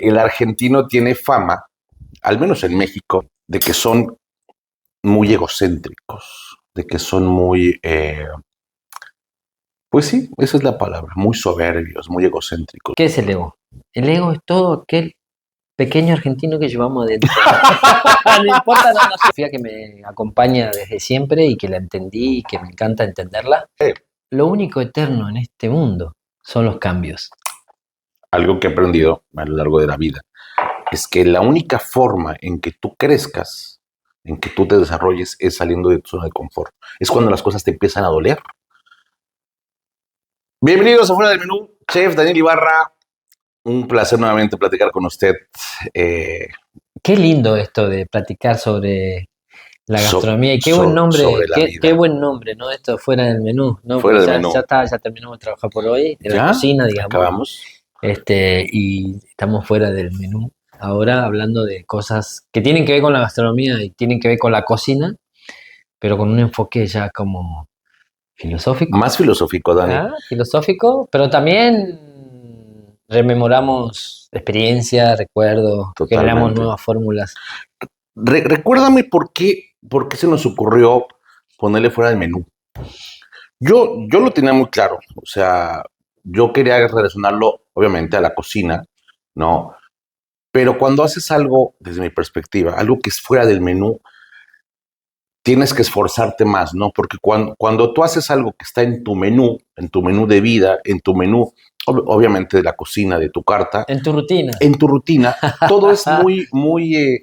el argentino tiene fama, al menos en México, de que son muy egocéntricos, de que son muy, pues sí, esa es la palabra, muy soberbios, muy egocéntricos. ¿Qué es el ego? El ego es todo aquel pequeño argentino que llevamos adentro. No importa la filosofía que me acompaña desde siempre y que la entendí y que me encanta entenderla. Lo único eterno en este mundo son los cambios. Algo que he aprendido a lo largo de la vida es que la única forma en que tú crezcas, en que tú te desarrolles, es saliendo de tu zona de confort. Es cuando las cosas te empiezan a doler. Bienvenidos a Fuera del Menú, Chef Daniel Ibarra. Un placer nuevamente platicar con usted. Qué lindo esto de platicar sobre la gastronomía y qué buen nombre, qué buen nombre, ¿no? Esto fuera del menú, ¿no? Fuera del menú. Ya terminamos de trabajar por hoy, de la cocina, digamos. Acabamos. Y estamos fuera del menú. Ahora hablando de cosas que tienen que ver con la gastronomía y tienen que ver con la cocina, pero con un enfoque ya como filosófico. Más filosófico, Dani. Filosófico, pero también rememoramos experiencia, recuerdos, generamos nuevas fórmulas. Recuérdame por qué se nos ocurrió ponerle fuera del menú. Yo lo tenía muy claro, o sea, yo quería relacionarlo obviamente a la cocina, ¿no? Pero cuando haces algo, desde mi perspectiva, algo que es fuera del menú, tienes que esforzarte más, ¿no? Porque cuando tú haces algo que está en tu menú de vida, en tu menú, obviamente de la cocina, de tu carta. En tu rutina. En tu rutina, todo es muy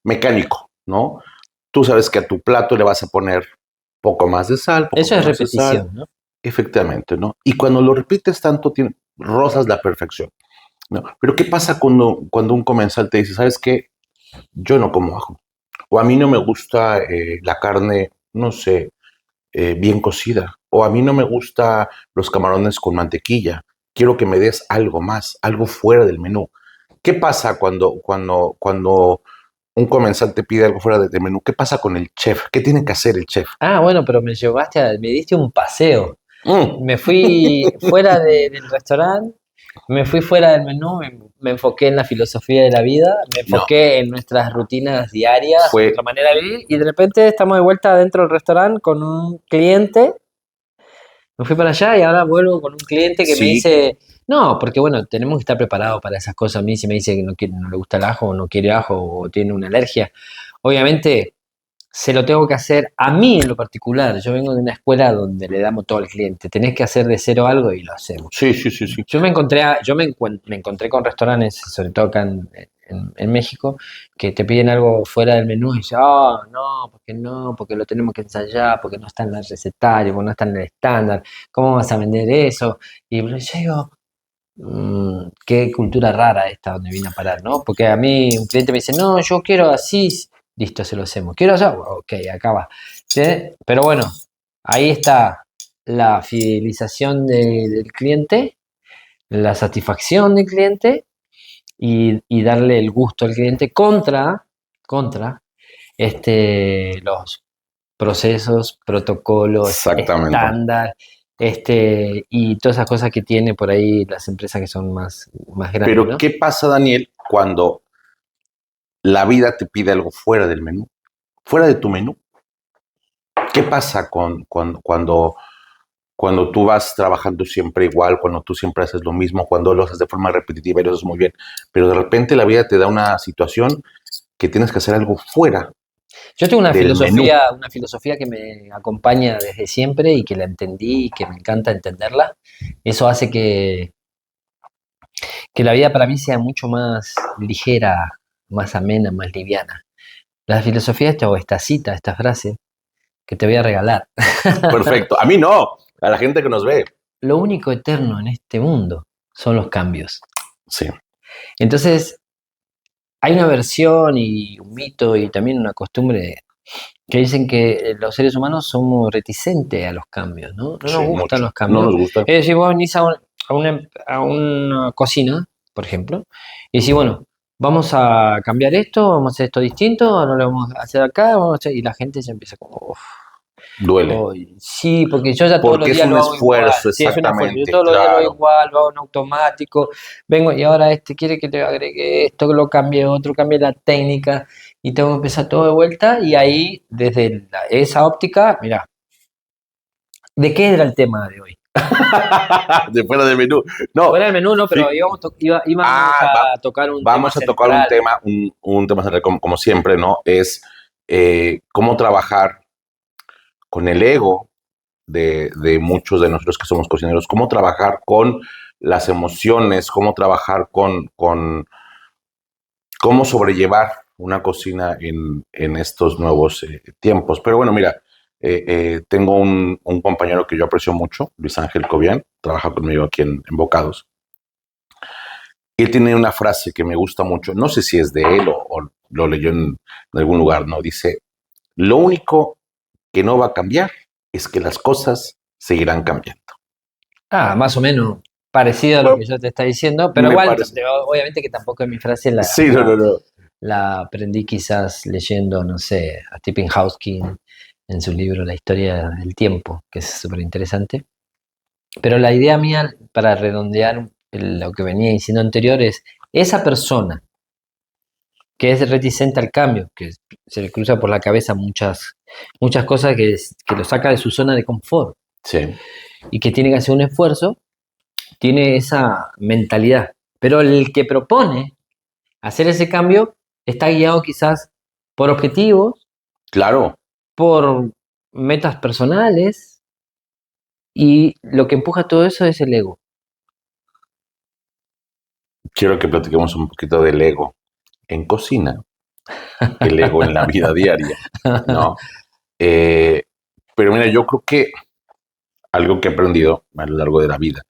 mecánico, ¿no? Tú sabes que a tu plato le vas a poner poco más de sal. Eso es repetición, ¿no? Efectivamente, ¿no? Y cuando lo repites tanto, rozas la perfección, ¿no? Pero ¿qué pasa cuando un comensal te dice, ¿sabes qué? Yo no como ajo. O a mí no me gusta la carne, no sé, bien cocida. O a mí no me gusta los camarones con mantequilla. Quiero que me des algo más, algo fuera del menú. ¿Qué pasa cuando un comensal te pide algo fuera del menú? ¿Qué pasa con el chef? ¿Qué tiene que hacer el chef? Bueno, pero me diste un paseo. Me fui fuera del restaurante, me fui fuera del menú, me enfoqué en la filosofía de la vida, me enfoqué en nuestras rutinas diarias, nuestra manera de vivir, y de repente estamos de vuelta dentro del restaurante con un cliente. Me fui para allá y ahora vuelvo con un cliente que me dice, no, porque bueno, tenemos que estar preparados para esas cosas. A mí si me dice que no le gusta el ajo, o no quiere ajo, o tiene una alergia, obviamente se lo tengo que hacer a mí en lo particular. Yo vengo de una escuela donde le damos todo al cliente. Tenés que hacer de cero algo y lo hacemos. Sí. Yo me encontré con restaurantes, sobre todo acá en México, que te piden algo fuera del menú y dices, no, porque lo tenemos que ensayar, porque no está en el recetario, porque no está en el estándar. ¿Cómo vas a vender eso? Y yo digo, qué cultura rara esta donde vine a parar, ¿no? Porque a mí un cliente me dice, no, yo quiero así. Listo, se lo hacemos. ¿Quiero hacer? Ok, acá va. ¿Sí? Pero bueno, ahí está la fidelización del cliente, la satisfacción del cliente y darle el gusto al cliente contra los procesos, protocolos, estándar, y todas esas cosas que tiene por ahí las empresas que son más grandes. Pero, ¿no? ¿qué pasa, Daniel, cuando la vida te pide algo fuera del menú, fuera de tu menú? ¿Qué pasa cuando tú vas trabajando siempre igual, cuando tú siempre haces lo mismo, cuando lo haces de forma repetitiva y lo haces muy bien, pero de repente la vida te da una situación que tienes que hacer algo fuera? Yo tengo una filosofía que me acompaña desde siempre y que la entendí y que me encanta entenderla. Eso hace que la vida para mí sea mucho más ligera, más amena, más liviana. La filosofía esta cita, esta frase, que te voy a regalar. Perfecto. A mí no, a la gente que nos ve. Lo único eterno en este mundo son los cambios. Sí. Entonces, hay una versión y un mito y también una costumbre que dicen que los seres humanos somos reticentes a los cambios, ¿no? No nos gustan los cambios. No nos gustan. Es decir, vos venís a una cocina, por ejemplo, y decís, bueno, vamos a cambiar esto, vamos a hacer esto distinto, no lo vamos a hacer acá, y la gente se empieza como, Duele. Sí, porque yo ya todos los Porque es días un lo hago igual. esfuerzo, Sí, es un esfuerzo. Yo exactamente, todos los días lo hago claro. igual, lo hago en automático. Vengo y ahora quiere que le agregue esto, que lo cambie otro, cambie la técnica y tengo que empezar todo de vuelta. Y ahí, desde esa óptica, mira, ¿de qué era el tema de hoy? De fuera del menú. No, Fuera del menú, no, pero sí. íbamos a tocar un tema Vamos a tocar un central. tema, un tema central, como siempre, ¿no? Es cómo trabajar con el ego de muchos de nosotros que somos cocineros, cómo trabajar con las emociones, cómo trabajar con cómo sobrellevar una cocina en estos nuevos tiempos. Pero bueno, mira, tengo un compañero que yo aprecio mucho, Luis Ángel Cobian, trabaja conmigo aquí en Bocados. Él tiene una frase que me gusta mucho, no sé si es de él o lo leyó en algún lugar, ¿no? Dice, lo único que no va a cambiar es que las cosas seguirán cambiando. Más o menos parecido a lo Bueno, que yo te está diciendo, pero me igual, parece. obviamente que tampoco es mi frase, Sí, no, no, no. la aprendí quizás leyendo, no sé, a Stephen Hawking en su libro La historia del tiempo, que es súper interesante. Pero la idea mía, para redondear lo que venía diciendo anterior, es esa persona que es reticente al cambio, que se le cruza por la cabeza muchas cosas que lo saca de su zona de confort Sí, y que tiene que hacer un esfuerzo, tiene esa mentalidad. Pero el que propone hacer ese cambio está guiado quizás por objetivos, claro. por metas personales, y lo que empuja todo eso es el ego. Quiero que platiquemos un poquito del ego en cocina, el ego en la vida diaria, ¿no? Eh, pero mira, yo creo que algo que he aprendido a lo largo de la vida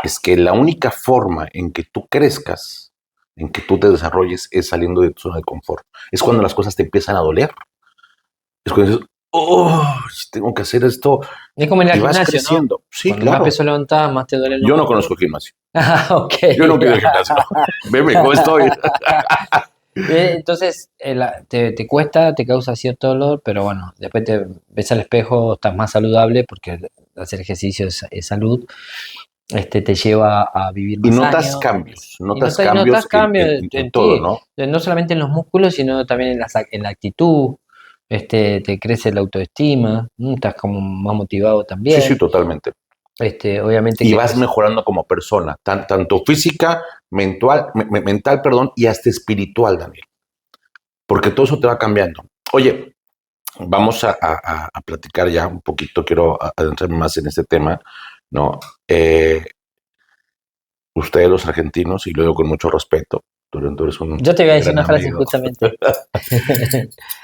es que la única forma en que tú crezcas, en que tú te desarrolles, es saliendo de tu zona de confort. Es cuando las cosas te empiezan a doler. Es cuando dices, oh, tengo que hacer esto Es como en el y vas gimnasio, ¿no? creciendo. Sí, Cuando más claro. peso levantás, más te duelen los Yo no músculos. conozco el gimnasio. Ok. Yo no quiero el gimnasio. Veme cómo estoy. Entonces, te cuesta, te causa cierto dolor, pero bueno, después te ves al espejo, estás más saludable porque hacer ejercicio es salud, te lleva a vivir Y más años. Y notas notas cambios cambios en en todo, ti, ¿no? no solamente en los músculos, sino también en la actitud, te crece la autoestima, estás como más motivado Sí, sí, también, totalmente. obviamente Y que vas pues, mejorando como persona, tanto física, mental, perdón, y hasta espiritual, Daniel. Porque todo eso te va cambiando. Oye, vamos a platicar ya un poquito, quiero adentrarme más en este tema, ¿no? Ustedes los argentinos, y lo digo con mucho respeto, tú eres un yo te voy a decir gran una frase amigo. justamente.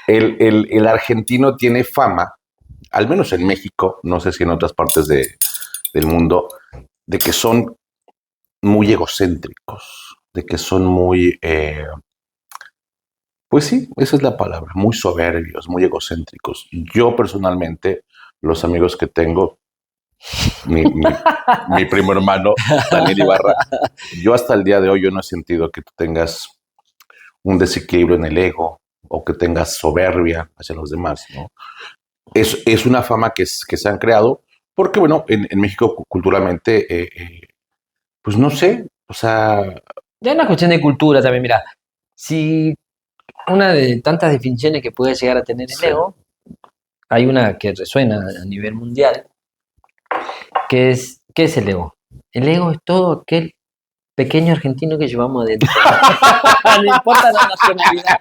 El argentino tiene fama, al menos en México, no sé si en otras partes del mundo, de que son muy egocéntricos, de que son muy, pues sí, esa es la palabra, muy soberbios, muy egocéntricos. Yo personalmente, los amigos que tengo, mi primo hermano, Daniel Ibarra, yo hasta el día de hoy yo no he sentido que tú tengas un desequilibrio en el ego o que tengas soberbia hacia los demás, ¿no? Es una fama que se han creado porque, bueno, en México culturalmente, pues no sé, o sea, Ya es una cuestión de cultura también, mira, si una de tantas definiciones que puede llegar a tener el sí. ego, hay una que resuena a nivel mundial, que es, ¿qué es el ego? El ego es todo aquel pequeño argentino que llevamos adentro. No importa la nacionalidad,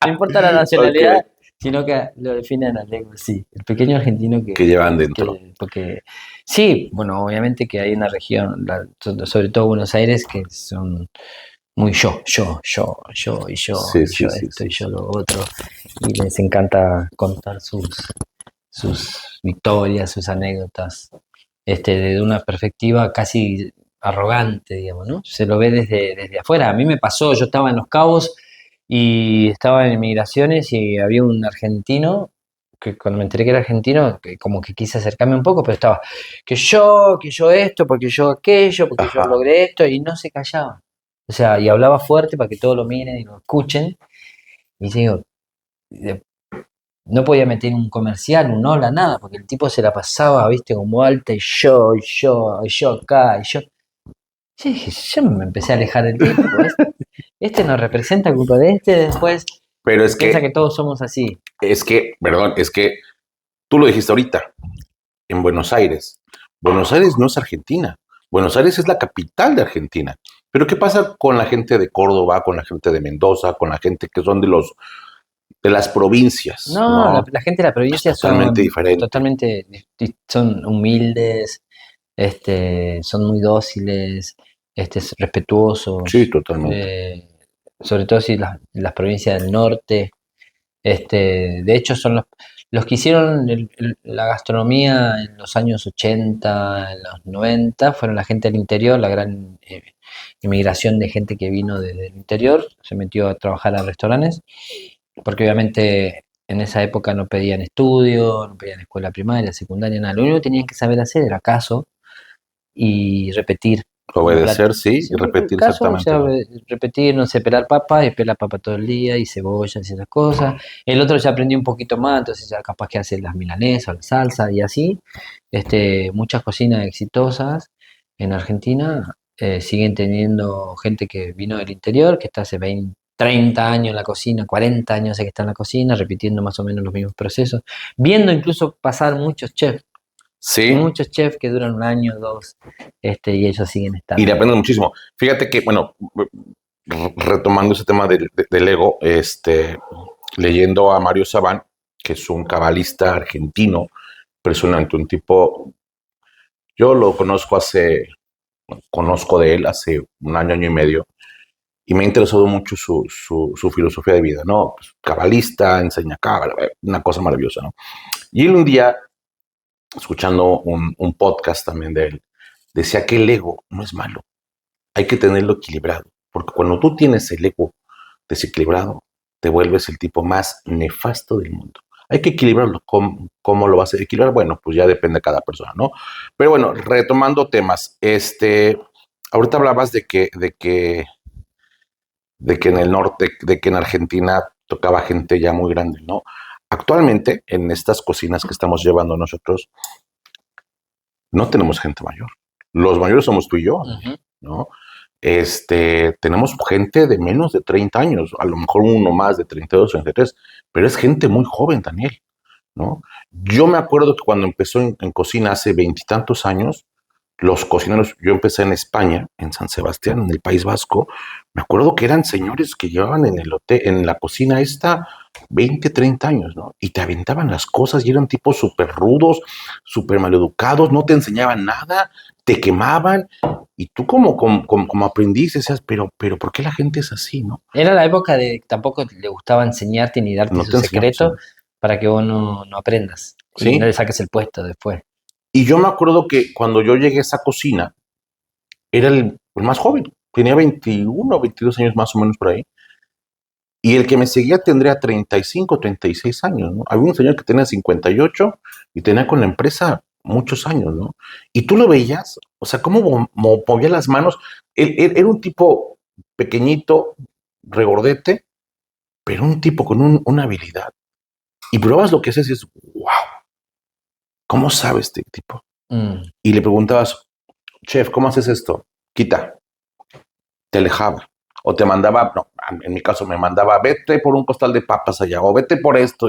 no importa la Ok, nacionalidad, sino que lo definen al ego, sí, el pequeño argentino que llevan dentro. porque sí, bueno, obviamente que hay una región, sobre todo Buenos Aires, que son muy Sí, y yo sí, sí, esto, y sí, yo sí. lo otro, y les encanta contar sus victorias, sus anécdotas, de una perspectiva casi arrogante, digamos, ¿no? Se lo ve desde afuera. A mí me pasó, yo estaba en Los Cabos y estaba en migraciones y había un argentino que cuando me enteré que era argentino, que como que quise acercarme un poco, pero estaba que yo esto, porque yo aquello, porque yo Ajá. logré esto, y no se callaba. O sea, y hablaba fuerte para que todos lo miren y lo escuchen. Y yo digo, no podía meter un comercial, un hola, nada, porque el tipo se la pasaba, viste, como alta y yo acá, y yo. Yo dije, yo me empecé a alejar del tipo, pues este nos representa culpa de este, después Pero piensa que todos somos así. perdón, es que tú lo dijiste ahorita, en Buenos Aires. Buenos Aires no es Argentina. Buenos Aires es la capital de Argentina. Pero ¿qué pasa con la gente de Córdoba, con la gente de Mendoza, con la gente que son de las provincias? No, ¿No? la gente de la Es provincia totalmente son diferente. totalmente, son humildes, son muy dóciles, Sí, respetuosos, totalmente. eh, sobre todo si las provincias del norte. De hecho, son los que hicieron la gastronomía en los años 80, en los 90, fueron la gente del interior, la gran inmigración de gente que vino desde el interior, se metió a trabajar a restaurantes, porque obviamente en esa época no pedían estudio, no pedían escuela primaria, secundaria, nada. Lo único que tenían que saber hacer era caso y repetir un plato. Obedecer, sí, y Sí, repetir caso, o exactamente. sea, repetir, no sé, pelar papa y pelar papa todo el día y cebollas y esas cosas. El otro ya aprendió un poquito más, entonces ya capaz que hace las milanesas, la salsa y así. Muchas cocinas exitosas en Argentina siguen teniendo gente que vino del interior, que está hace 20, 30 años en la cocina, 40 años hace que está en la cocina, repitiendo más o menos los mismos procesos, viendo incluso pasar Sí, muchos chefs que duran un año, dos, y ellos siguen y le estando. aprendes muchísimo. Fíjate que, bueno, retomando ese tema del ego, leyendo a Mario Sabán, que es un cabalista argentino, impresionante, un tipo, yo lo conozco de él hace un año, año y medio, y me ha interesado mucho su filosofía de vida, ¿no? Pues, cabalista, enseña cábala, una cosa maravillosa, ¿no? Y él un día, escuchando un podcast también de él, decía que el ego no es malo, hay que tenerlo equilibrado, porque cuando tú tienes el ego desequilibrado, te vuelves el tipo más nefasto del mundo. Hay que equilibrarlo. ¿Cómo lo vas a equilibrar? Bueno, pues ya depende de cada persona, ¿no? Pero bueno, retomando temas, ahorita hablabas de que en el norte, de que en Argentina tocaba gente ya muy grande, ¿no? Actualmente, en estas cocinas que estamos llevando nosotros, no tenemos gente mayor. Los mayores somos tú y yo, Ujú. ¿no? Tenemos gente de menos de 30 años, a lo mejor uno más de 32, 33, pero es gente muy joven, Daniel, ¿no? Yo me acuerdo que cuando empezó en cocina hace veintitantos años, los cocineros, yo empecé en España, en San Sebastián, en el País Vasco, me acuerdo que eran señores que llevaban en el hotel, en la cocina esta 20, 30 años, ¿no? Y te aventaban las cosas y eran tipos súper rudos, súper maleducados, no te enseñaban nada, te quemaban, y tú como aprendiz decías, pero ¿por qué la gente es así, no? Era la época de tampoco le gustaba enseñarte ni darte No su te enseñaban, secreto ¿sí? para que vos no aprendas y no le ¿Sí? saques el puesto después. Y yo me acuerdo que cuando yo llegué a esa cocina, era el más joven, tenía 21 o 22 años más o menos por ahí. Y el que me seguía tendría 35, 36 años, ¿no? Había un señor que tenía 58 y tenía con la empresa muchos años, ¿no? Y tú lo veías, o sea, cómo movía las manos. Él era un tipo pequeñito, regordete, pero un tipo con una habilidad. Y probabas lo que haces y es, wow, ¿cómo sabe este tipo? Mm, Y le preguntabas, chef, ¿cómo haces esto? Quita, te alejaba. O te mandaba, no, en mi caso me mandaba, vete por un costal de papas allá, o vete por esto.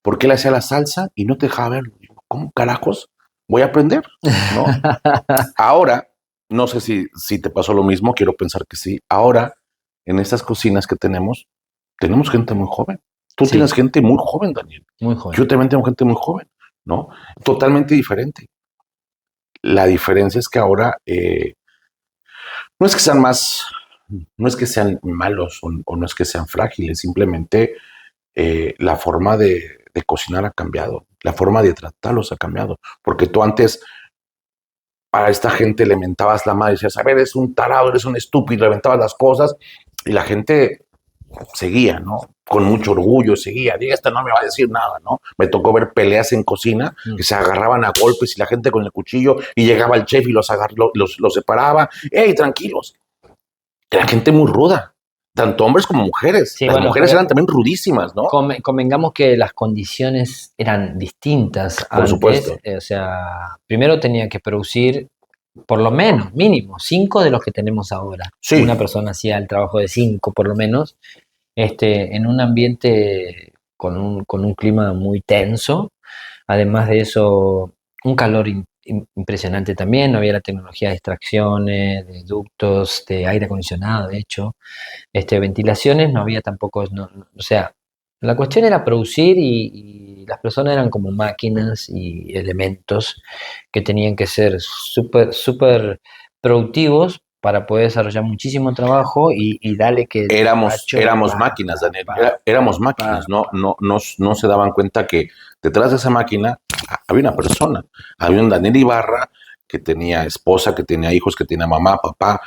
Porque él hacía la salsa y no te dejaba verlo. ¿Cómo carajos voy a aprender? ¿No? Ahora, no sé si te pasó lo mismo, quiero pensar que sí. Ahora, en estas cocinas que tenemos gente muy joven. Tú tienes sí, gente muy joven, Daniel. muy joven. Yo también tengo gente muy joven, ¿no? Totalmente diferente. La diferencia es que ahora no es que sean más, no es que sean malos o no es que sean frágiles, simplemente la forma de cocinar ha cambiado, la forma de tratarlos ha cambiado, porque tú antes a esta gente le mentabas la madre, decías, a ver, eres un tarado, eres un estúpido, le mentabas las cosas y la gente seguía, ¿no? Con mucho orgullo seguía, diga, esta no me va a decir nada, ¿no? Me tocó ver peleas en cocina que Mm. se agarraban a golpes y la gente con el cuchillo y llegaba el chef y los separaba, ¡hey, tranquilos! Era gente muy ruda. tanto hombres como mujeres. Sí, Las bueno, mujeres pero eran también rudísimas, ¿no? convengamos que las condiciones eran distintas Por antes. supuesto. O sea, primero tenía que producir por lo menos, mínimo, 5 de los que tenemos ahora. Sí, Una persona hacía el trabajo de 5 por lo menos, en un ambiente con un clima muy tenso. Además de eso, un calor impresionante también. No había la tecnología de extracciones, de ductos, de aire acondicionado, de hecho. Ventilaciones no había tampoco, o sea, la cuestión era producir y las personas eran como máquinas y elementos que tenían que ser súper, súper productivos para poder desarrollar muchísimo trabajo y darle que el despacho éramos pa, máquinas, pa, Daniel. pa, Éramos pa, máquinas, no, pa. no, no, no se daban cuenta que detrás de esa máquina había una persona. Había un Daniel Ibarra que tenía esposa, que tenía hijos, que tenía mamá, papá,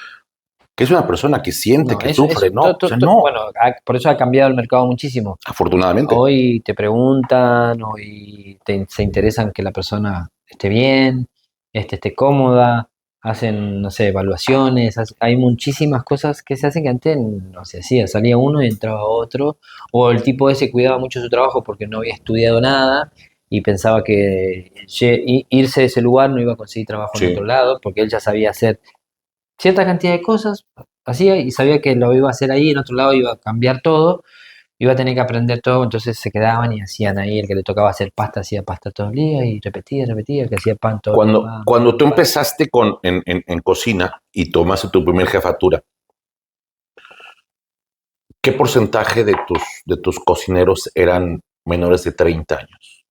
que es una persona que siente, No, que sufre. No, o sea, no, bueno, por eso ha cambiado el mercado muchísimo. afortunadamente. Hoy te preguntan, hoy se interesan que la persona esté bien, esté cómoda, hacen, no sé, evaluaciones, hay muchísimas cosas que se hacen que antes no se hacía, salía uno y entraba otro, o el tipo ese cuidaba mucho su trabajo porque no había estudiado nada y pensaba que irse de ese lugar no iba a conseguir trabajo en otro Sí. lado, porque él ya sabía hacer cierta cantidad de cosas, hacía y sabía que lo iba a hacer ahí, en otro lado iba a cambiar todo, iba a tener que aprender todo, entonces se quedaban y hacían ahí, el que le tocaba hacer pasta hacía pasta todo el día y repetía, el que hacía pan todo el día más, Cuando tú pan. empezaste en cocina y tomaste tu primer jefatura, ¿qué porcentaje de tus cocineros eran menores de 30 años?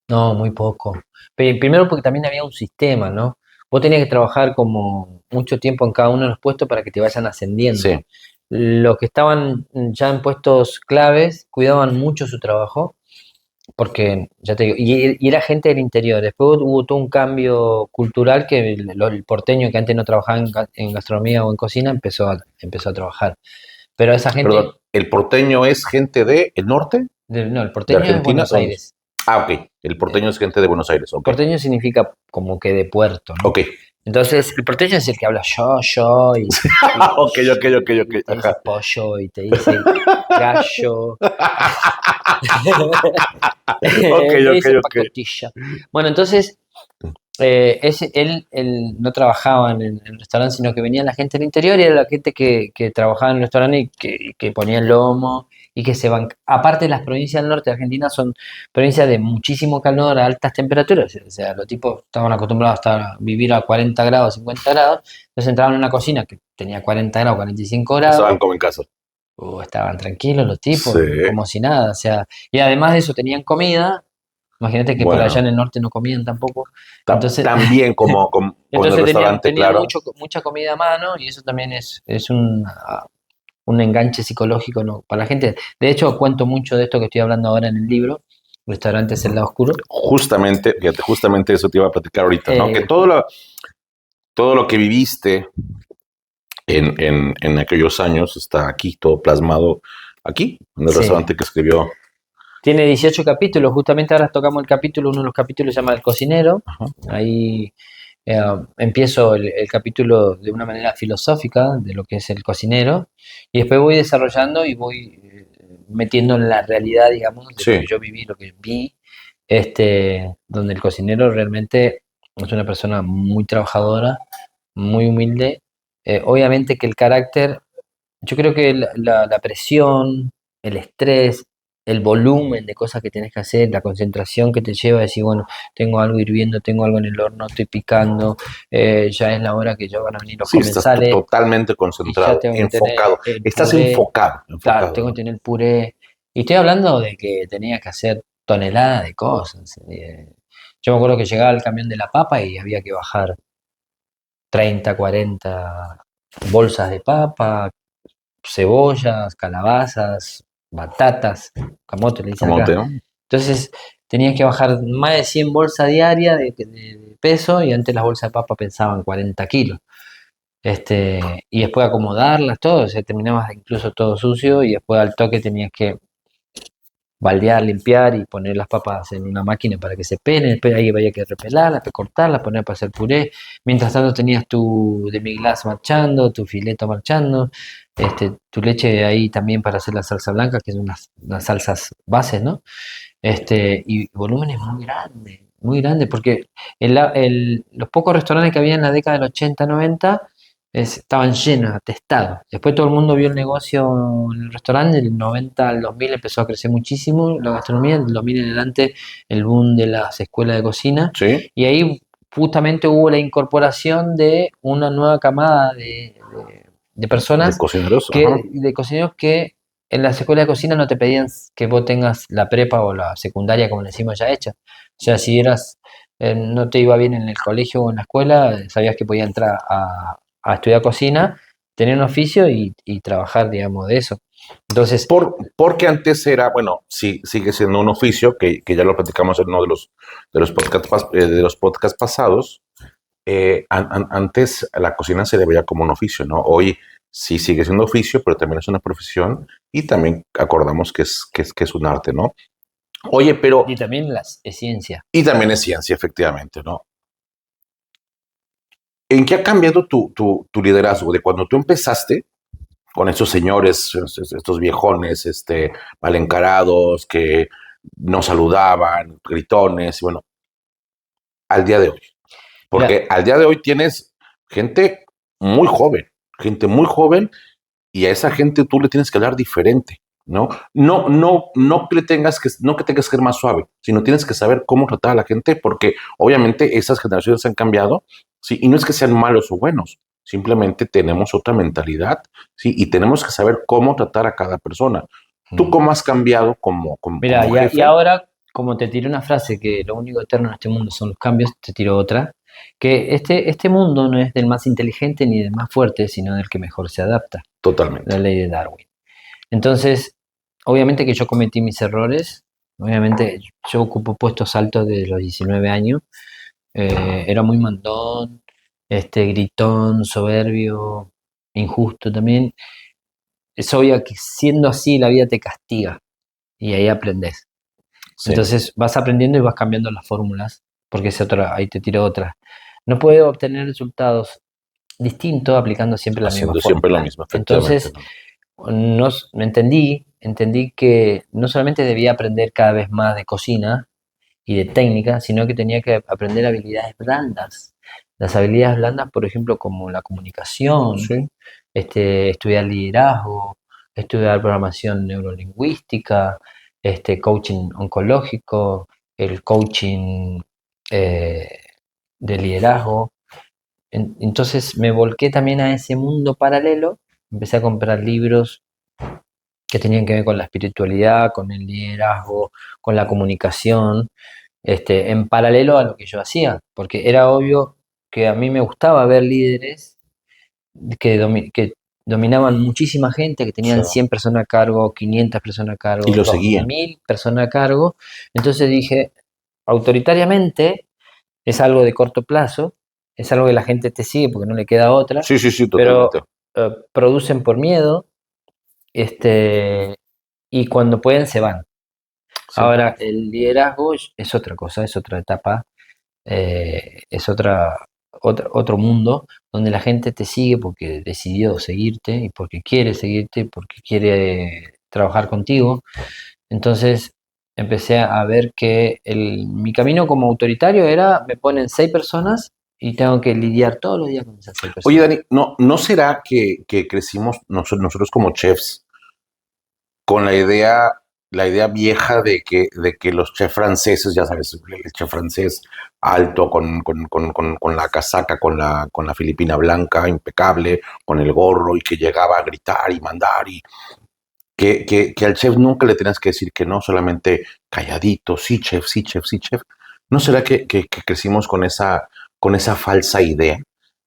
No, muy poco. Primero porque también había un sistema, ¿no? Vos tenías que trabajar como mucho tiempo en cada uno de los puestos para que te vayan ascendiendo. Sí, Los que estaban ya en puestos claves cuidaban mucho su trabajo porque, ya te digo, y era gente del interior. Después hubo todo un cambio cultural que el porteño que antes no trabajaba en gastronomía o en cocina empezó a trabajar. Pero esa gente, perdón, ¿el porteño es gente de el norte, no, el de porteño es Argentina? Buenos Aires. Ah, ok, el porteño es gente de Buenos Aires, ok. Porteño significa como que de puerto, ¿no? Ok, Entonces, el porteño es el que habla yo, ok, ok, ok, ok, y te dice ajá. pollo, y te dice gallo, Ok, te ok, dice ok. pacotilla. Bueno, entonces, él no trabajaba en el restaurante, sino que venía la gente del interior y era la gente que trabajaba en el restaurante y que ponía el lomo y que se van. Aparte, las provincias del norte de Argentina son provincias de muchísimo calor, a altas temperaturas. O sea, los tipos estaban acostumbrados a vivir a 40 grados, 50 grados. Entonces entraban en una cocina que tenía 40 grados, 45 Estaban grados. como en casa. Estaban tranquilos los tipos, Sí, como si nada. O sea, y además de eso tenían comida. Imagínate que por allá en bueno. el norte no comían tampoco. Entonces, También como en el entonces restaurante, tenían claro. mucha comida a mano y eso también es un enganche psicológico, ¿no? Para la gente. De hecho, cuento mucho de esto que estoy hablando ahora en el libro, Restaurantes El Lado Oscuro. Justamente, fíjate, justamente eso te iba a platicar ahorita, ¿no? Que Eh, todo lo que viviste en aquellos años está aquí, todo plasmado aquí, en el sí, restaurante que escribió. tiene 18 capítulos, justamente ahora tocamos el capítulo, uno de los capítulos se llama El Cocinero. Ajá. Ahí empiezo el capítulo de una manera filosófica de lo que es el cocinero y después voy desarrollando y voy metiendo en la realidad, digamos, de lo que Sí, yo viví, lo que vi, donde el cocinero realmente es una persona muy trabajadora, muy humilde. Obviamente que el carácter, yo creo que la presión, el estrés, el volumen de cosas que tienes que hacer, la concentración que te lleva a decir, bueno, tengo algo hirviendo, tengo algo en el horno, estoy picando, ya es la hora que ya van a venir los sí, estás comensales totalmente y ya concentrado, tengo que tener enfocado. el Estás puré, enfocado, claro, enfocado, tengo que ¿no? tener el puré. Y estoy hablando de que tenía que hacer toneladas de cosas. Yo me acuerdo que llegaba el camión de la papa y había que bajar 30 40 bolsas de papa, cebollas, calabazas, batatas, camote le dicen acá. Camote, ¿no? Entonces tenía que bajar más de 100 bolsas diarias de peso y antes las bolsas de papa pensaban 40 kilos. Y después acomodarlas, todo, o sea, terminabas incluso todo sucio y después al toque tenías que baldear, limpiar y poner las papas en una máquina para que se pelen, después ahí había que repelarlas, cortarlas, poner para hacer puré. Mientras tanto tenías tu demi-glace marchando, tu fileto marchando, tu leche ahí también para hacer la salsa blanca, que son unas salsas bases, ¿no? Y volúmenes muy grandes, porque los pocos restaurantes que había en la década del 80, 90 estaban llenos, atestados. Después todo el mundo vio el negocio en el restaurante, del 90 al 2000 empezó a crecer muchísimo la gastronomía, del 2000 en adelante el boom de las escuelas de cocina, Sí, y ahí justamente hubo la incorporación de una nueva camada de de personas cocineros, ajá. de cocineros que en las escuelas de cocina no te pedían que vos tengas la prepa o la secundaria, como le decimos, ya hecha. O sea, si no te iba bien en el colegio o en la escuela, sabías que podías entrar a estudiar cocina, tener un oficio y trabajar, digamos, de eso. Entonces, Porque antes era, bueno, sí, sigue siendo un oficio, que ya lo platicamos en uno de los podcasts pasados. Antes la cocina se le veía como un oficio, ¿no? Hoy sí sigue siendo oficio, pero también es una profesión y también acordamos que es un arte, ¿no? Oye, pero, y también es ciencia. y también es ciencia, efectivamente, ¿no? ¿En qué ha cambiado tu liderazgo de cuando tú empezaste con estos señores, estos viejones, mal encarados, que no saludaban, gritones, y bueno, al día de hoy? Mira, Porque al día de hoy tienes gente gente muy joven, y a esa gente tú le tienes que hablar diferente, ¿no? No que tengas que ser más suave, sino tienes que saber cómo tratar a la gente, porque obviamente esas generaciones han cambiado, sí, y no es que sean malos o buenos, simplemente tenemos otra mentalidad, sí, y tenemos que saber cómo tratar a cada persona. ¿Tú cómo has cambiado mira, como y jefe? ahora, como te tiré una frase que lo único eterno en este mundo son los cambios, te tiro otra, que este mundo no es del más inteligente ni del más fuerte, sino del que mejor se adapta, la Totalmente. ley de Darwin. Entonces, obviamente que yo cometí mis errores, obviamente yo ocupo puestos altos desde los 19 años, era muy mandón, gritón, soberbio, injusto también. Es obvio que siendo así la vida te castiga y ahí aprendes. Sí, Entonces vas aprendiendo y vas cambiando las fórmulas, porque es otra, ahí te tiro otra. No puedo obtener resultados distintos aplicando siempre la misma haciendo siempre lo fórmula. mismo, efectivamente, Entonces, ¿no? entendí que no solamente debía aprender cada vez más de cocina y de técnica, sino que tenía que aprender habilidades blandas. Las habilidades blandas, por ejemplo, como la comunicación, Sí. estudiar liderazgo, estudiar programación neurolingüística, coaching oncológico, el coaching eh, de liderazgo. Entonces me volqué también a ese mundo paralelo, empecé a comprar libros que tenían que ver con la espiritualidad, con el liderazgo, con la comunicación, en paralelo a lo que yo hacía, porque era obvio que a mí me gustaba ver líderes que dominaban muchísima gente, que Sí. tenían 100 personas a cargo, 500 personas a Y cargo, lo dos seguían. mil personas a cargo. Entonces dije, autoritariamente es algo de corto plazo, es algo que la gente te sigue porque no le queda otra, Sí, sí, sí, totalmente. pero producen por miedo, y cuando pueden se van. Sí. Ahora, el liderazgo es otra cosa, es otra etapa, es otro mundo donde la gente te sigue porque decidió seguirte y porque quiere seguirte, porque quiere trabajar contigo. Entonces empecé a ver que mi camino como autoritario era, me ponen 6 personas y tengo que lidiar todos los días con esas seis Oye, personas. Dani, ¿no será que crecimos nosotros como chefs con la idea vieja de que los chefs franceses, ya sabes, el chef francés alto, con la casaca, con la filipina blanca, impecable, con el gorro, y que llegaba a gritar y mandar, y que al chef nunca le tenías que decir que no, solamente calladito, sí, chef, sí, chef, sí, chef? ¿No será que crecimos con esa falsa idea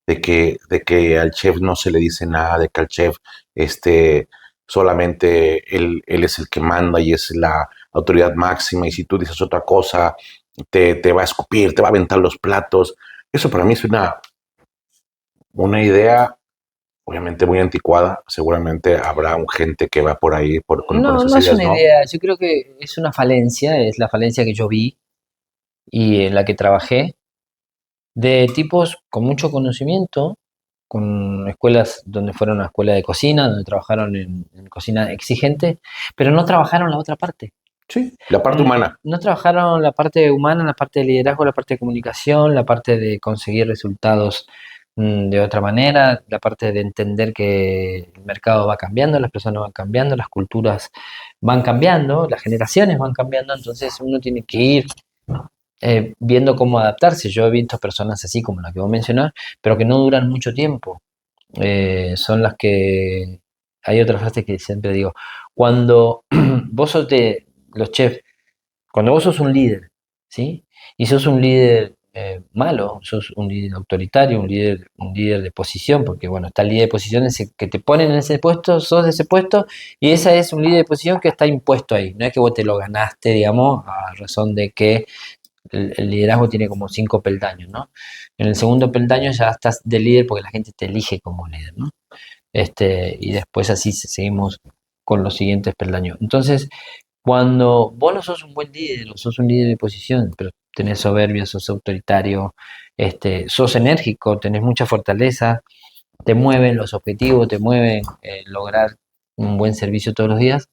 de que al chef no se le dice nada, de que al chef solamente él es el que manda y es la autoridad máxima, y si tú dices otra cosa, te va a escupir, te va a aventar los platos? Eso para mí es una idea obviamente muy anticuada. Seguramente habrá gente que va por ahí con No, esas no es ideas, una ¿no? idea, yo creo que es una falencia, es la falencia que yo vi y en la que trabajé, de tipos con mucho conocimiento, con escuelas donde fueron a escuela de cocina, donde trabajaron en cocina exigente, pero no trabajaron la otra parte. Sí, la parte humana. No trabajaron la parte humana, la parte de liderazgo, la parte de comunicación, la parte de conseguir resultados de otra manera, la parte de entender que el mercado va cambiando, las personas van cambiando, las culturas van cambiando, las generaciones van cambiando, entonces uno tiene que ir viendo cómo adaptarse. Yo he visto personas así como la que vos mencionás, pero que no duran mucho tiempo. Son las que... Hay otra frase que siempre digo, cuando vos sos de los chefs, cuando vos sos un líder, ¿sí? Y sos un líder malo, sos un líder autoritario, un líder de posición, porque bueno, está el líder de posición ese que te ponen en ese puesto, sos de ese puesto, y esa es un líder de posición que está impuesto ahí. No es que vos te lo ganaste, digamos, a razón de que el liderazgo tiene como 5 peldaños, ¿no? En el segundo peldaño ya estás de líder porque la gente te elige como líder, ¿no? Y después así seguimos con los siguientes peldaños. Entonces, cuando vos no sos un buen líder, o sos un líder de posición, pero tenés soberbia, sos autoritario, sos enérgico, tenés mucha fortaleza, te mueven los objetivos, te mueven lograr un buen servicio todos los días,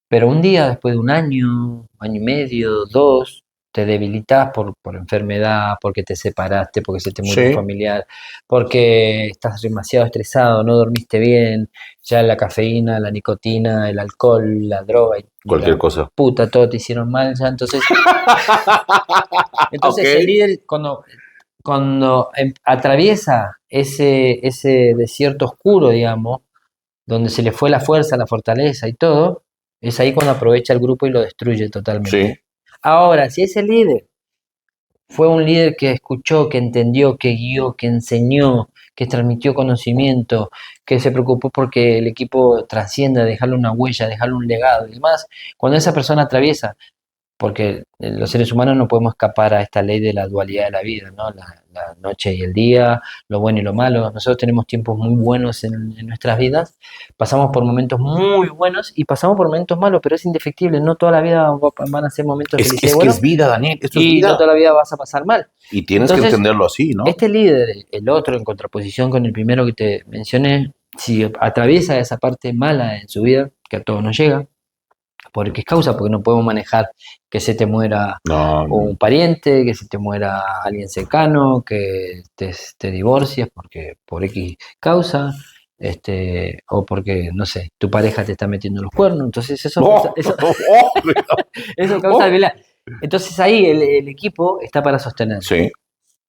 pero un día, después de un año y medio, dos, te debilitas por enfermedad, porque te separaste, porque se te murió un Sí, familiar, porque estás demasiado estresado, no dormiste bien, ya la cafeína, la nicotina, el alcohol, la droga y cualquier la cosa. puta, todo te hicieron mal ya. Entonces, Ok. entonces el líder cuando atraviesa ese desierto oscuro, digamos, donde se le fue la fuerza, la fortaleza y todo, es ahí cuando aprovecha el grupo y lo destruye totalmente. Sí, Ahora, si ese líder fue un líder que escuchó, que entendió, que guió, que enseñó, que transmitió conocimiento, que se preocupó porque el equipo trascienda, dejarle una huella, dejarle un legado y demás, cuando esa persona atraviesa porque los seres humanos no podemos escapar a esta ley de la dualidad de la vida, ¿no? La noche y el día, lo bueno y lo malo. Nosotros tenemos tiempos muy buenos en nuestras vidas, pasamos por momentos muy buenos y pasamos por momentos malos, pero es indefectible, no toda la vida van a ser momentos de felicidad y es que bueno, es vida, Daniel, esto es y no vida. toda la vida vas a pasar mal. Y tienes que Entonces, entenderlo así, ¿no? este líder, el otro en contraposición con el primero que te mencioné, si atraviesa esa parte mala en su vida, que a todos nos llega, porque es causa, porque no podemos manejar que se te muera No, no. un pariente, que se te muera alguien cercano, que te divorcies porque por X causa, o porque, no sé, tu pareja te está metiendo los cuernos, entonces eso causa, Oh, oh, eso causa oh. debilidad. Entonces ahí el equipo está para sostenerlo. Sí,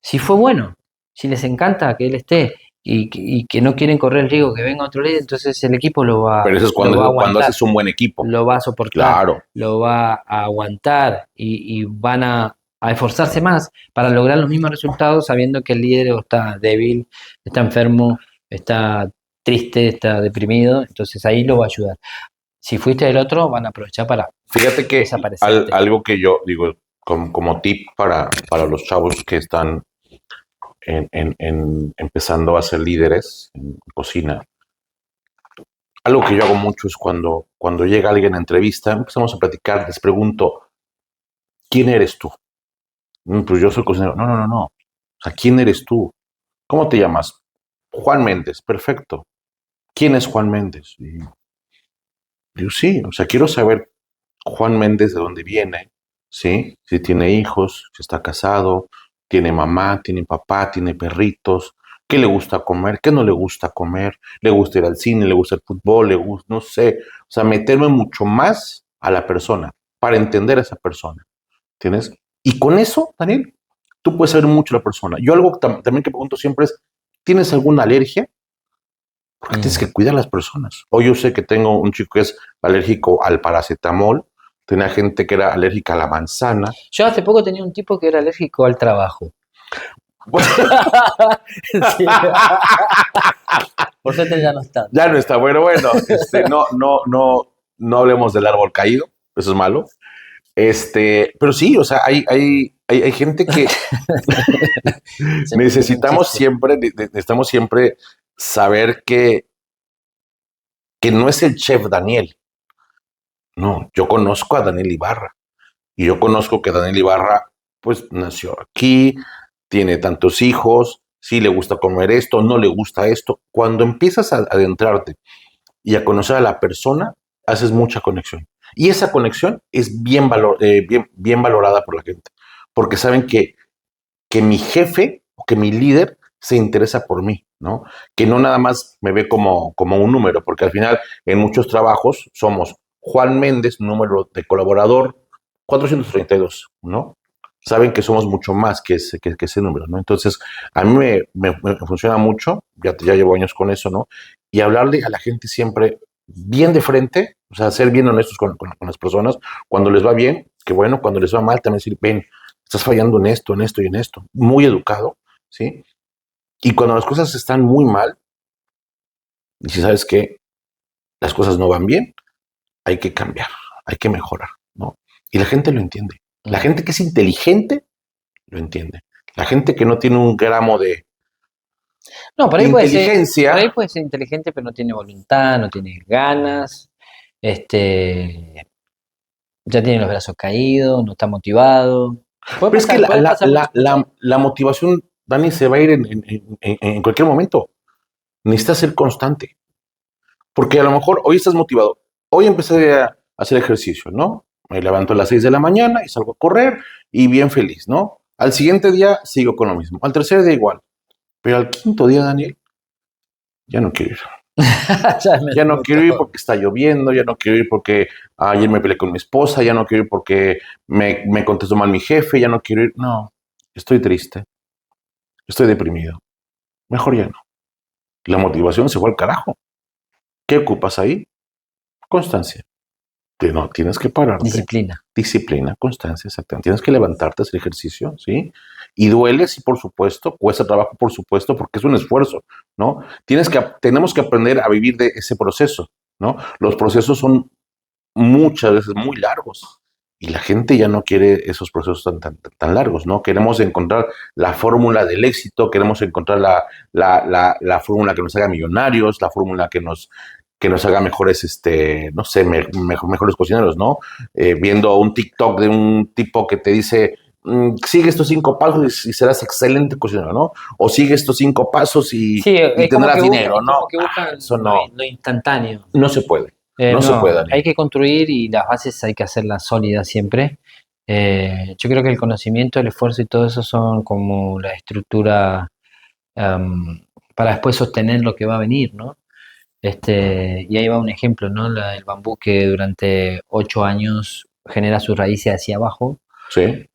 Si fue bueno, si les encanta que él esté y que no quieren correr el riesgo que venga otro líder, entonces el equipo pero eso es lo va a cuando aguantar, haces un buen equipo. lo va a soportar, Claro. lo va a aguantar y van a esforzarse más para lograr los mismos resultados sabiendo que el líder está débil, está enfermo, está triste, está deprimido, entonces ahí lo va a ayudar. Si fuiste del otro, van a aprovechar para Fíjate que desaparecerte. algo que yo digo como tip para los chavos que están empezando a ser líderes en cocina, algo que yo hago mucho es cuando llega alguien a entrevista, empezamos a platicar, les pregunto, ¿quién eres tú? Pues yo soy cocinero. No, no, no, no. O sea, ¿quién eres tú? ¿Cómo te llamas? Juan Méndez, perfecto. ¿Quién es Juan Méndez? Y digo, sí, o sea, quiero saber Juan Méndez de dónde viene, ¿sí? Si tiene hijos, si está casado, tiene mamá, tiene papá, tiene perritos, qué le gusta comer, qué no le gusta comer, le gusta ir al cine, le gusta el fútbol, le gusta, no sé, o sea, meterme mucho más a la persona para entender a esa persona, ¿tienes? Y con eso, Daniel, tú puedes saber mucho de la persona. Yo algo también que pregunto siempre es, ¿tienes alguna alergia? Porque tienes Mm. que cuidar a las personas. Hoy yo sé que tengo un chico que es alérgico al paracetamol, tenía gente que era alérgica a la manzana. Yo hace poco tenía un tipo que era alérgico al trabajo. Sí. Por suerte ya no está. Ya no está, bueno, no hablemos del árbol caído, eso es malo. Pero sí, o sea, hay gente que Se me ocurrió un chiste. necesitamos siempre saber que no es el chef Daniel. No, yo conozco a Daniel Ibarra y yo conozco que Daniel Ibarra pues nació aquí, tiene tantos hijos, sí le gusta comer esto, no le gusta esto. Cuando empiezas a adentrarte y a conocer a la persona, haces mucha conexión. Y esa conexión es bien valorada por la gente, porque saben que mi jefe o que mi líder se interesa por mí, ¿no? Que no nada más me ve como un número, porque al final en muchos trabajos somos Juan Méndez, número de colaborador 432, ¿no? Saben que somos mucho más que ese número, ¿no? Entonces, a mí me funciona mucho, ya llevo años con eso, ¿no? Y hablarle a la gente siempre bien de frente, o sea, ser bien honestos con las personas, cuando les va bien, que bueno, cuando les va mal, también decir, ven, estás fallando en esto y en esto. Muy educado, ¿sí? Y cuando las cosas están muy mal, y si sabes que las cosas no van bien, hay que cambiar, hay que mejorar, ¿no? Y la gente lo entiende. La gente que es inteligente lo entiende. La gente que no tiene un gramo de No, por inteligencia, ahí puede ser inteligente, pero no tiene voluntad, no tiene ganas, este, ya tiene los brazos caídos, no está motivado. pero es que Puede pasar muchas cosas. la motivación, Dani, se va a ir en cualquier momento. Necesitas ser constante. Porque a lo mejor hoy estás motivado. Hoy empecé a hacer ejercicio, ¿no? Me levanto a las 6 de la mañana y salgo a correr y bien feliz, ¿no? Al siguiente día sigo con lo mismo. Al tercer día igual. Pero al quinto día, Daniel, ya no quiero ir. Ya me Ya no quiero ir gustó. porque está lloviendo, ya no quiero ir porque ayer me peleé con mi esposa, ya no quiero ir porque me contestó mal mi jefe, ya no quiero ir. No, estoy triste, estoy deprimido. Mejor ya no. La motivación se fue al carajo. ¿Qué ocupas ahí? Constancia. No, tienes que pararte. Disciplina. Disciplina, constancia, exactamente. Tienes que levantarte, hacer ejercicio, ¿sí? Y duele, sí, por supuesto, cuesta trabajo, por supuesto, porque es un esfuerzo, ¿no? Tenemos que aprender a vivir de ese proceso, ¿no? Los procesos son muchas veces muy largos y la gente ya no quiere esos procesos tan largos, ¿no? Queremos encontrar la fórmula del éxito, queremos encontrar la fórmula que nos haga millonarios, la fórmula que nos haga mejores, no sé, mejores cocineros, ¿no? Viendo un TikTok de un tipo que te dice, sigue estos 5 pasos y serás excelente cocinero, ¿no? O sigue estos 5 pasos Sí, y tendrás dinero, es ¿no? como que buscan Eso no, lo instantáneo. no se puede, no se puede, No, hay Daniel. que construir y las bases hay que hacerlas sólidas siempre. Yo creo que el conocimiento, el esfuerzo y todo eso son como la estructura para después sostener lo que va a venir, ¿no? Y ahí va un ejemplo, ¿no? El bambú que durante 8 años genera sus raíces hacia abajo, Sí,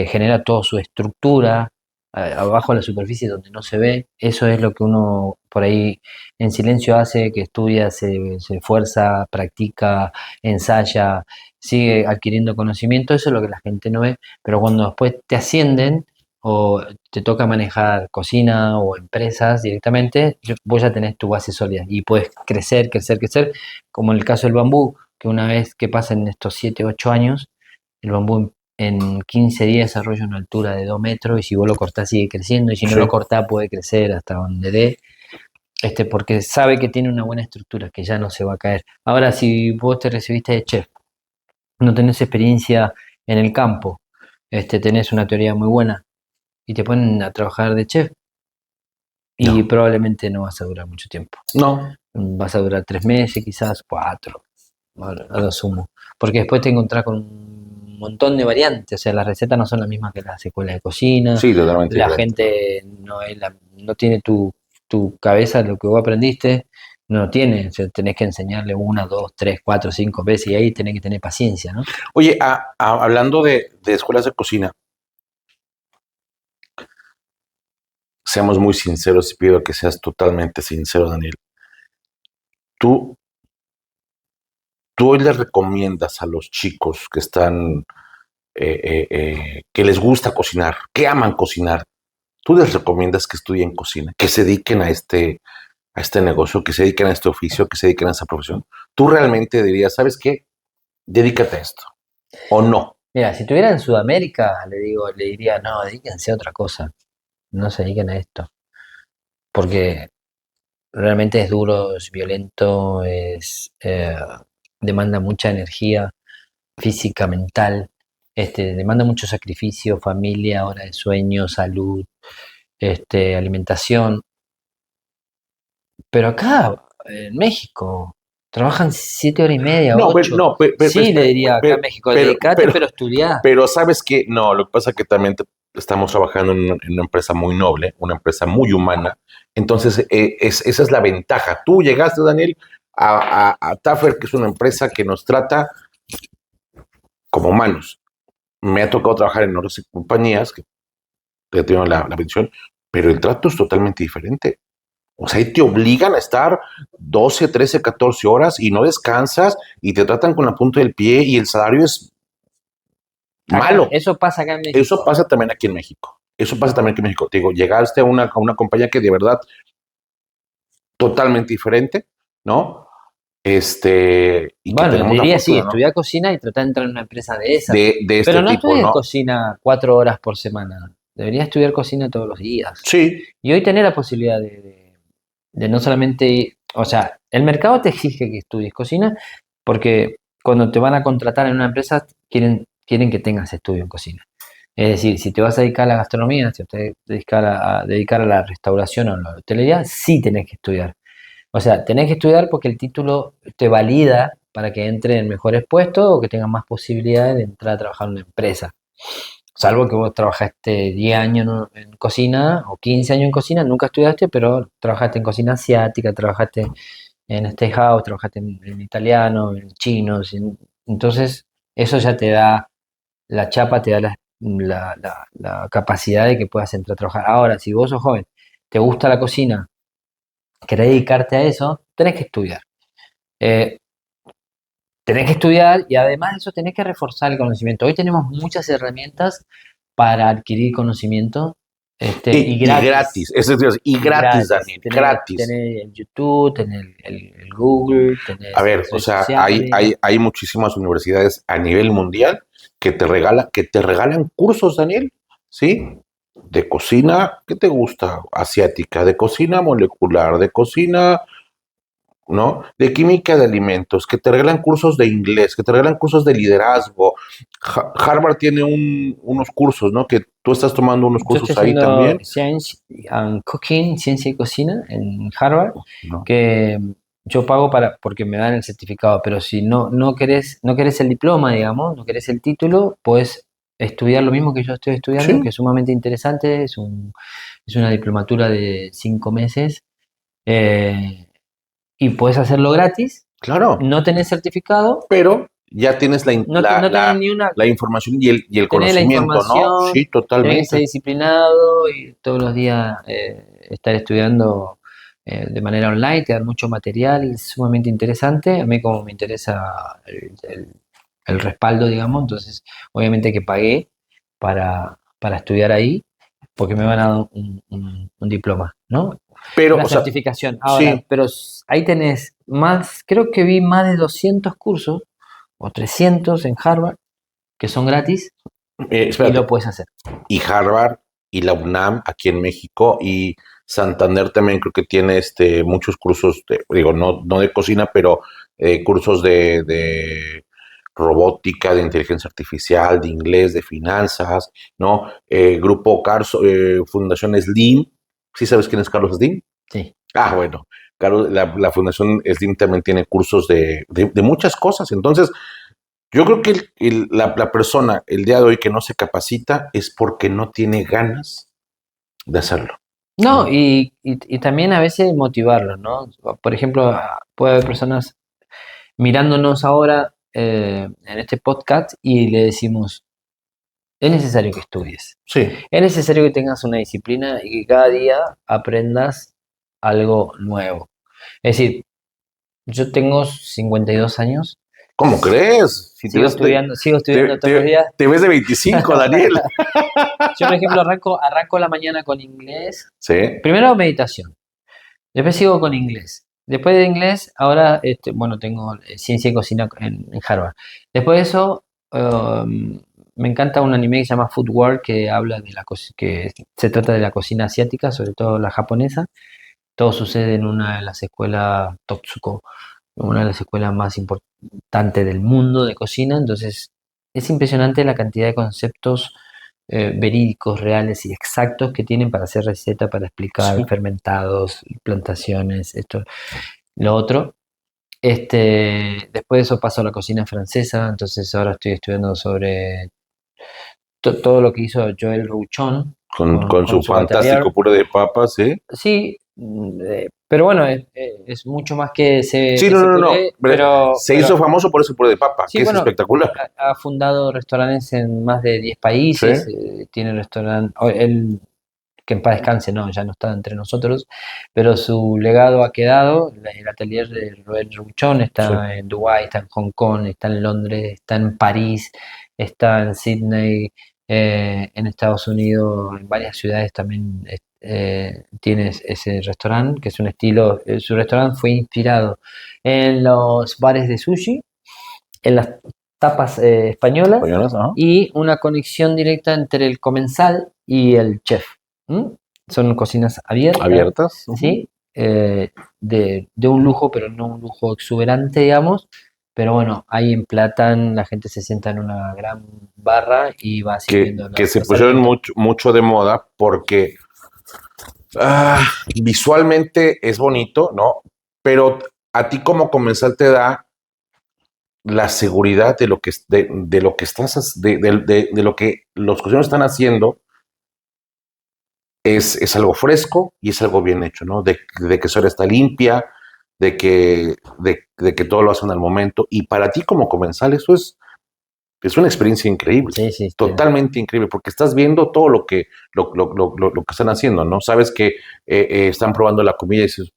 genera toda su estructura abajo de la superficie donde no se ve. Eso es lo que uno por ahí en silencio hace, que estudia, se esfuerza, practica, ensaya, sigue adquiriendo conocimiento. Eso es lo que la gente no ve, pero cuando después te ascienden o te toca manejar cocina o empresas directamente, vos ya tenés tu base sólida y puedes crecer, crecer, crecer, como en el caso del bambú, que una vez que pasen estos 7 8 años, el bambú en 15 días desarrolla una altura de 2 metros y si vos lo cortás sigue creciendo y si no sí. lo cortás puede crecer hasta donde dé, porque sabe que tiene una buena estructura, que ya no se va a caer. Ahora, si vos te recibiste de chef, no tenés experiencia en el campo, tenés una teoría muy buena y te ponen a trabajar de chef y No, probablemente no vas a durar mucho tiempo. no. Vas a durar 3 meses, quizás 4, a lo sumo. Porque después te encontrás con un montón de variantes, o sea, las recetas no son las mismas que las escuelas de cocina, Sí, totalmente la diferente. gente no tiene tu cabeza, lo que vos aprendiste, no lo tiene, o sea, tenés que enseñarle 1, 2, 3, 4, 5 veces y ahí tenés que tener paciencia, ¿no? Oye, hablando de escuelas de cocina, seamos muy sinceros y pido que seas totalmente sincero, Daniel. ¿Tú, tú hoy les recomiendas a los chicos que están, que les gusta cocinar, que aman cocinar, tú les recomiendas que estudien cocina, que se dediquen a este negocio, que se dediquen a este oficio, que se dediquen a esa profesión? ¿Tú realmente dirías, sabes qué? Dedícate a esto, o no? Mira, si estuviera en Sudamérica, le diría, no, dedíquense a otra cosa, no se dediquen a esto, porque realmente es duro, es violento, demanda mucha energía física, mental, demanda mucho sacrificio, familia, hora de sueño, salud, alimentación. Pero acá, en México, trabajan 7 horas y media, No, pero, 8. no, Sí, le diría acá en México, dedicate, pero estudiá. pero ¿sabes qué? No, lo que pasa es que también estamos trabajando en una empresa muy noble, una empresa muy humana. Entonces, esa es la ventaja. Tú llegaste, Daniel, a Taffer, que es una empresa que nos trata como humanos. Me ha tocado trabajar en otras compañías que he tenido la bendición, pero el trato es totalmente diferente. O sea, ahí te obligan a estar 12, 13, 14 horas y no descansas y te tratan con la punta del pie y el salario es Acá, malo. eso pasa acá en Eso México. pasa también aquí en México. Eso pasa también aquí en México. Te digo, llegaste a una compañía que de verdad totalmente diferente, ¿no? Y que Bueno, tenemos la diría sí, fortuna, ¿no? estudiar cocina y tratar de entrar en una empresa de esas. De este Pero no tipo, estudies ¿no? cocina 4 horas por semana. Deberías estudiar cocina todos los días. Sí, Y hoy tener la posibilidad de no solamente, o sea, el mercado te exige que estudies cocina porque cuando te van a contratar en una empresa quieren que tengas estudio en cocina. Es decir, si te vas a dedicar a la gastronomía, si te vas a dedicar a la restauración o a la hotelería, sí tenés que estudiar. O sea, tenés que estudiar porque el título te valida para que entre en mejores puestos o que tengas más posibilidades de entrar a trabajar en una empresa. Salvo que vos trabajaste 10 años en cocina o 15 años en cocina, nunca estudiaste, pero trabajaste en cocina asiática, trabajaste en steakhouse, trabajaste en italiano, en chino. Entonces, eso ya te da la chapa, te da la capacidad de que puedas entrar a trabajar. Ahora, si vos sos joven, te gusta la cocina, querés dedicarte a eso, tenés que estudiar. Eh, Tenés que estudiar y además de eso tenés que reforzar el conocimiento. Hoy tenemos muchas herramientas para adquirir conocimiento y y gratis, gratis. eso es Dios, y Y gratis, gratis. Daniel, Tenés, gratis. tenés el YouTube, tenés el Google, A tenés ver, las o redes sea, hay, sociales. hay, hay muchísimas universidades a nivel mundial que te regalan cursos, Daniel, ¿sí? De cocina, ¿qué te gusta? Asiática, de cocina molecular, de cocina, ¿no? De química de alimentos, que te regalan cursos de inglés, que te regalan cursos de liderazgo. Harvard tiene unos cursos, ¿no? Que tú estás tomando unos Yo estoy cursos ahí haciendo también, Science and Cooking, Ciencia y Cocina en Harvard, ¿no? que yo pago porque me dan el certificado, pero si no querés el diploma, digamos, no querés el título, puedes estudiar lo mismo que yo estoy estudiando, que Sí, es sumamente interesante, es una diplomatura de 5 meses, eh, y puedes hacerlo gratis, claro, no tenés certificado, pero ya tienes la, in- no la, tenés la, ni una. la información y el Tenés la conocimiento, ¿no? información, Sí, tenés que ser totalmente. disciplinado y todos los días estar estudiando de manera online, te dan mucho material sumamente interesante. A mí como me interesa el respaldo, digamos, entonces obviamente que pagué para estudiar ahí porque me van a dar un diploma, ¿no? Pero, Una o sea, certificación. Ahora, sí, pero ahí tenés más, creo que vi más de 200 cursos o 300 en Harvard que son gratis y lo espérate, puedes hacer. y Harvard y la UNAM aquí en México y Santander también creo que tiene muchos cursos, digo, no de cocina, pero cursos de robótica, de inteligencia artificial, de inglés, de finanzas, ¿no? Grupo Carso, Fundación Slim, ¿sí sabes quién es Carlos Slim? Sí. Ah, bueno, Carlos, la Fundación Slim también tiene cursos de muchas cosas, entonces yo creo que la persona el día de hoy que no se capacita es porque no tiene ganas de hacerlo, No, ¿no? y también a veces motivarlos, ¿no? Por ejemplo, puede haber personas mirándonos ahora en este podcast y le decimos, es necesario que estudies, Sí, es necesario que tengas una disciplina y que cada día aprendas algo nuevo. Es decir, yo tengo 52 años, ¿cómo crees? Si te ves sigo te, estudiando todos los te- días. te ves de 25, Daniel. Yo, por ejemplo, arranco la mañana con inglés. Sí, Primero meditación. Después sigo con inglés. Después de inglés, ahora, bueno, tengo ciencia y cocina en Harvard. Después de eso, me encanta un anime que se llama Food War, que habla que se trata de la cocina asiática, sobre todo la japonesa. Todo sucede en una de las escuelas Totsuko, una de las escuelas más importantes del mundo de cocina. Entonces, es impresionante la cantidad de conceptos verídicos, reales y exactos que tienen para hacer recetas, para explicar Sí. fermentados, plantaciones, esto, lo otro. Después de eso paso a la cocina francesa, entonces ahora estoy estudiando sobre todo lo que hizo Joël Rouchon Con con su su Atelier. fantástico puré de papas, ¿sí? Sí, pero bueno, es mucho más que Sí, que no, ese no, no. puré, Se hizo famoso por ese puré de papa, sí, que es bueno, espectacular. ha fundado restaurantes en más de 10 Sí, países, tiene restaurante, él, que en paz descanse, no, ya no está entre nosotros, pero su legado ha quedado. El atelier de Roel Rouchon sí. está en Dubái, está en Hong Kong, está en Londres, está en París, está en Sydney, en Estados Unidos, en varias ciudades también tiene ese restaurante, que es un estilo, su restaurante fue inspirado en los bares de sushi, en las tapas españolas Españolas, ajá. y una conexión directa entre el comensal y el chef. ¿Mm? Son cocinas abiertas, Abiertas. Ujú. ¿sí? De un lujo, pero no un lujo exuberante, digamos. Pero bueno, ahí en Platán la gente se sienta en una gran barra y va sirviendo Que se los pusieron alimentos. mucho de moda porque visualmente es bonito, ¿no? Pero a ti como comensal te da la seguridad de lo que, de lo que estás, de lo que los cocineros están haciendo es algo fresco y es algo bien hecho, ¿no? De que su área está limpia, de que todo lo hacen al momento. Y para ti como comensal eso es una experiencia increíble, Sí, sí, totalmente increíble, porque estás viendo todo lo que están haciendo, ¿no? Sabes que están probando la comida y dices,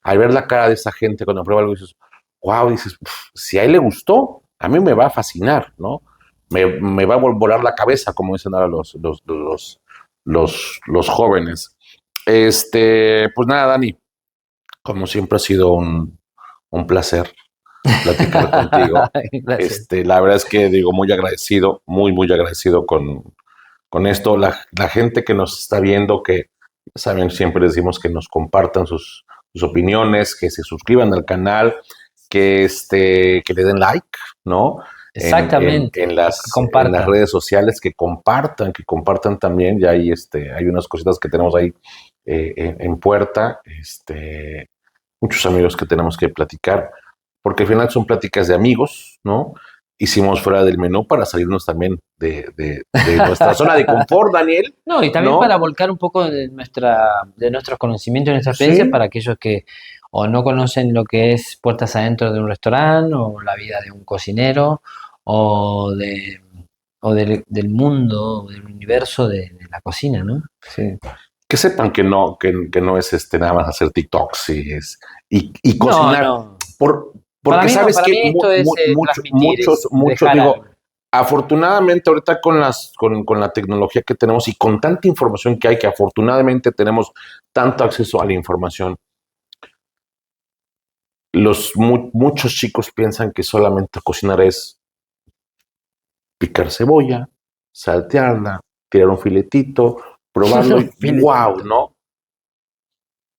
al ver la cara de esa gente cuando prueba algo, dices, wow, dices, si a él le gustó, a mí me va a fascinar, ¿no? Me va a volar la cabeza, como dicen ahora los jóvenes. Pues nada, Dani, como siempre ha sido un placer platicar contigo. Gracias. La verdad es que digo, muy agradecido, muy agradecido con esto. La gente que nos está viendo, que saben, siempre decimos que nos compartan sus opiniones, que se suscriban al canal, que le den like, ¿no? Exactamente, que En las compartan. redes sociales, que compartan también. Ya hay unas cositas que tenemos ahí en puerta. Muchos amigos que tenemos que platicar, porque al final son pláticas de amigos, ¿no? Hicimos fuera del menú para salirnos también de nuestra zona de confort, Daniel, No, y también para ¿no? volcar un poco de nuestros conocimientos y nuestra experiencia Sí, para aquellos que o no conocen lo que es puertas adentro de un restaurante, o la vida de un cocinero, o de, del mundo, o del universo de la cocina, ¿no? sí. Que sepan que no es nada más hacer TikToks y No, cocinar, no. por, Para porque mí no, sabes para que mí esto es transmitir, es muchos, dejar digo, algo. afortunadamente ahorita con la tecnología que tenemos y con tanta información que hay, que afortunadamente tenemos tanto acceso a la información, muchos chicos piensan que solamente cocinar es picar cebolla, saltearla, tirar un filetito, probarlo y wow, Filetito. ¿no?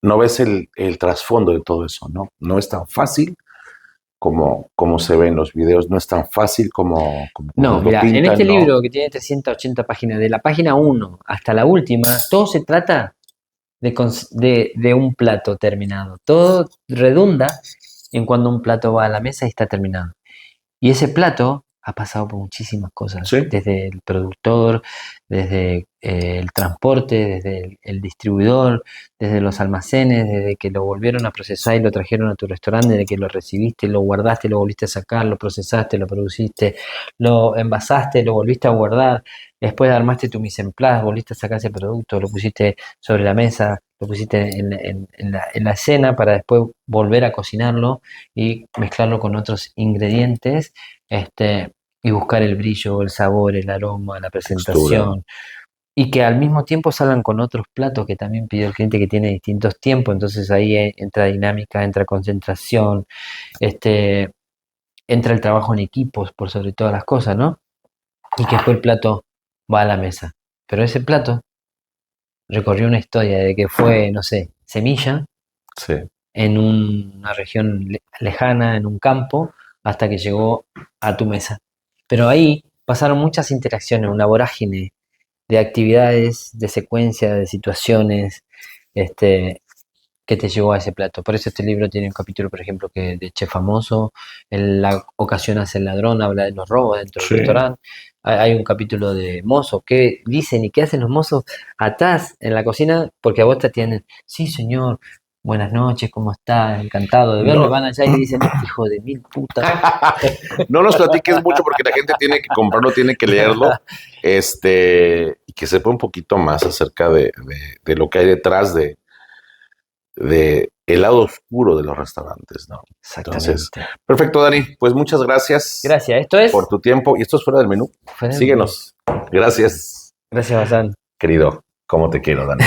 No ves el trasfondo de todo eso, ¿no? No es tan fácil como se ve en los videos, no es tan fácil como No, nos lo mira, en pintan, este ¿no? libro que tiene 380 páginas, de la página 1 hasta la última, todo se trata de un plato terminado. Todo redunda en cuando un plato va a la mesa y está terminado. Y ese plato ha pasado por muchísimas cosas, Sí, desde el productor, desde el transporte, desde el distribuidor, desde los almacenes, desde que lo volvieron a procesar y lo trajeron a tu restaurante, desde que lo recibiste, lo guardaste, lo volviste a sacar, lo procesaste, lo produciste, lo envasaste, lo volviste a guardar, después armaste tu mise en place, volviste a sacar ese producto, lo pusiste sobre la mesa, lo pusiste en la escena para después volver a cocinarlo y mezclarlo con otros ingredientes, este, y buscar el brillo, el sabor, el aroma, la textura. presentación, y que al mismo tiempo salgan con otros platos que también pidió el cliente que tiene distintos tiempos. Entonces ahí entra dinámica, entra concentración, este, entra el trabajo en equipos por sobre todas las cosas, ¿no? Y que después el plato va a la mesa. Pero ese plato recorrió una historia de que fue, no sé, semilla, Sí. en una región lejana, en un campo, hasta que llegó a tu mesa. Pero ahí pasaron muchas interacciones, una vorágine de actividades, de secuencia, de situaciones, este, que te llevó a ese plato. Por eso este libro tiene un capítulo, por ejemplo, que de Chef Famoso, en la ocasión hace el ladrón, habla de los robos dentro del Sí. restaurante. Hay un capítulo de mozos, qué dicen y qué hacen los mozos atrás en la cocina, porque a vos te atienden, sí señor, buenas noches, ¿cómo está? Encantado de verlo. Y No, van allá y le dicen, hijo de mil putas. no nos platiques mucho porque la gente tiene que comprarlo, tiene que leerlo, y que sepa un poquito más acerca de lo que hay detrás de el lado oscuro de los restaurantes, ¿no? Entonces, Exactamente. perfecto, Dani. Pues muchas gracias Gracias. Esto es por tu tiempo. Y esto es Fuera del Menú. Fuera del Menú. Síguenos. Gracias, Gracias, Bazán. querido. Cómo te quiero, Dani.